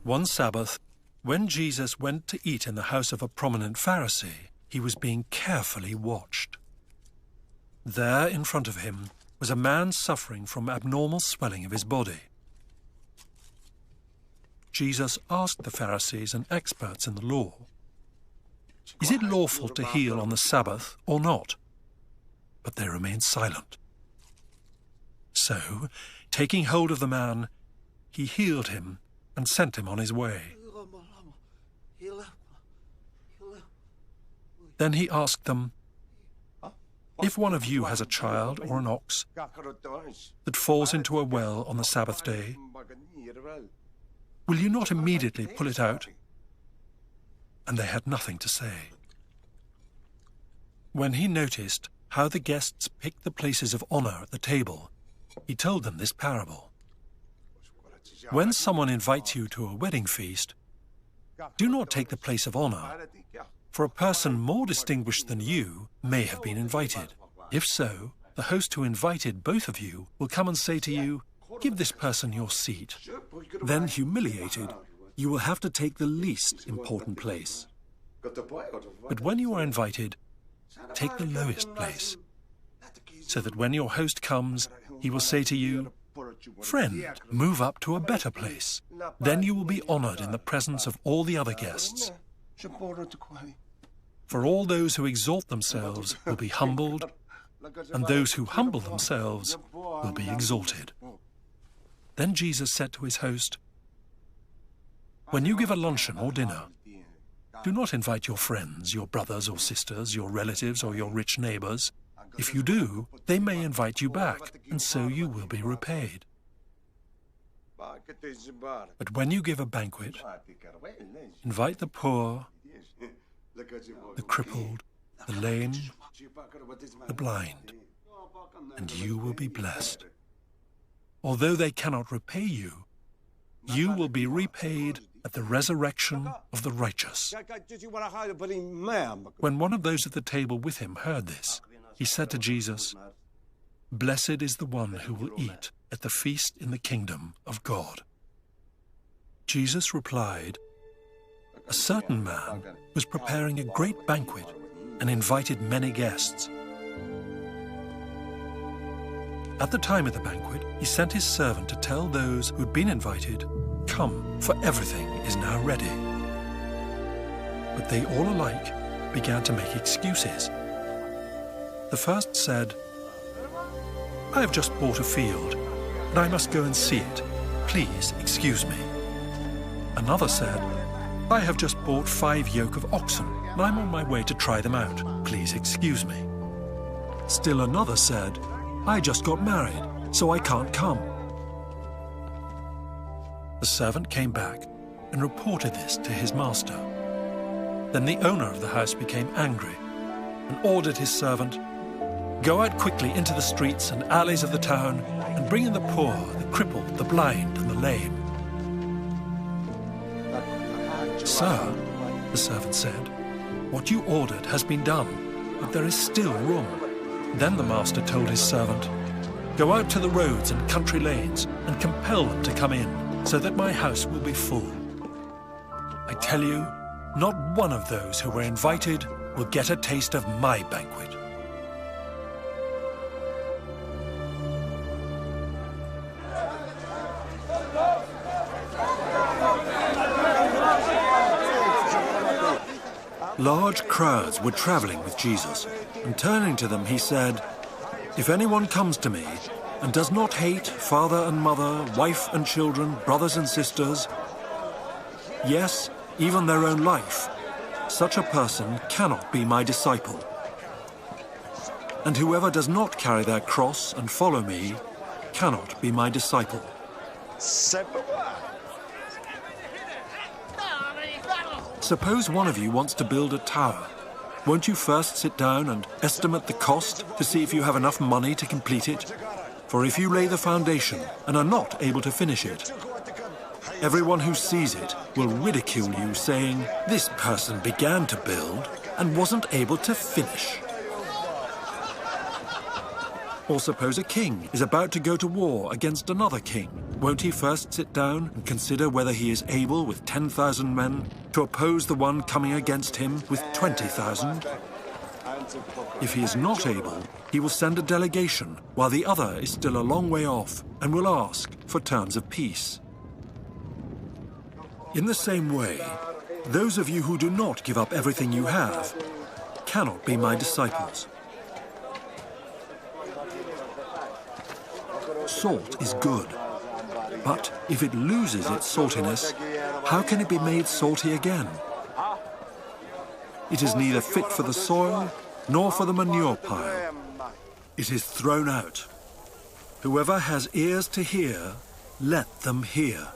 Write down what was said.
One Sabbath, when Jesus went to eat in the house of a prominent Pharisee, he was being carefully watched. There in front of him was a man suffering from abnormal swelling of his body. Jesus asked the Pharisees and experts in the law, "Is it lawful to heal on the Sabbath or not?" But they remained silent. So, taking hold of the man, he healed him and sent him on his way. Then he asked them, "If one of you has a child or an ox that falls into a well on the Sabbath day, will you not immediately pull it out?" And they had nothing to say. When he noticed how the guests picked the places of honor at the table, he told them this parable. When someone invites you to a wedding feast, do not take the place of honor, for a person more distinguished than you may have been invited. If so, the host who invited both of you will come and say to you, "Give this person your seat." Then, humiliated, you will have to take the least important place. But when you are invited, take the lowest place, so that when your host comes, he will say to you, "Friend, move up to a better place." Then you will be honored in the presence of all the other guests. For all those who exalt themselves will be humbled, and those who humble themselves will be exalted. Then Jesus said to his host, "When you give a luncheon or dinner, do not invite your friends, your brothers or sisters, your relatives or your rich neighbors. If you do, they may invite you back, and so you will be repaid. But when you give a banquet, invite the poor, the crippled, the lame, the blind, and you will be blessed. Although they cannot repay you, you will be repaid at the resurrection of the righteous." When one of those at the table with him heard this, he said to Jesus, "Blessed is the one who will eat at the feast in the kingdom of God." Jesus replied, "A certain man was preparing a great banquet and invited many guests. At the time of the banquet, he sent his servant to tell those who had been invited, 'Come, for everything is now ready.' But they all alike began to make excuses. The first said, 'I have just bought a field, and I must go and see it. Please excuse me.' Another said, 'I have just bought 5 yoke of oxen, and I'm on my way to try them out. Please excuse me.' Still another said, 'I just got married, so I can't come.' The servant came back and reported this to his master. Then the owner of the house became angry and ordered his servant, 'Go out quickly into the streets and alleys of the town and bring in the poor, the crippled, the blind, and the lame.' 'Sir,' the servant said, 'what you ordered has been done, but there is still room.' Then the master told his servant, 'Go out to the roads and country lanes and compel them to come in, so that my house will be full. I tell you, not one of those who were invited will get a taste of my banquet.'" Large crowds were traveling with Jesus, and turning to them he said, "If anyone comes to me and does not hate father and mother, wife and children, brothers and sisters, yes, even their own life, such a person cannot be my disciple. And whoever does not carry their cross and follow me cannot be my disciple." Suppose one of you wants to build a tower. Won't you first sit down and estimate the cost to see if you have enough money to complete it? For if you lay the foundation and are not able to finish it, everyone who sees it will ridicule you, saying, "This person began to build and wasn't able to finish." Or suppose a king is about to go to war against another king. Won't he first sit down and consider whether he is able with 10,000 men to oppose the one coming against him with 20,000? If he is not able, he will send a delegation while the other is still a long way off and will ask for terms of peace. In the same way, those of you who do not give up everything you have cannot be my disciples. Salt is good, but if it loses its saltiness, how can it be made salty again? It is neither fit for the soil nor for the manure pile. It is thrown out. Whoever has ears to hear, let them hear.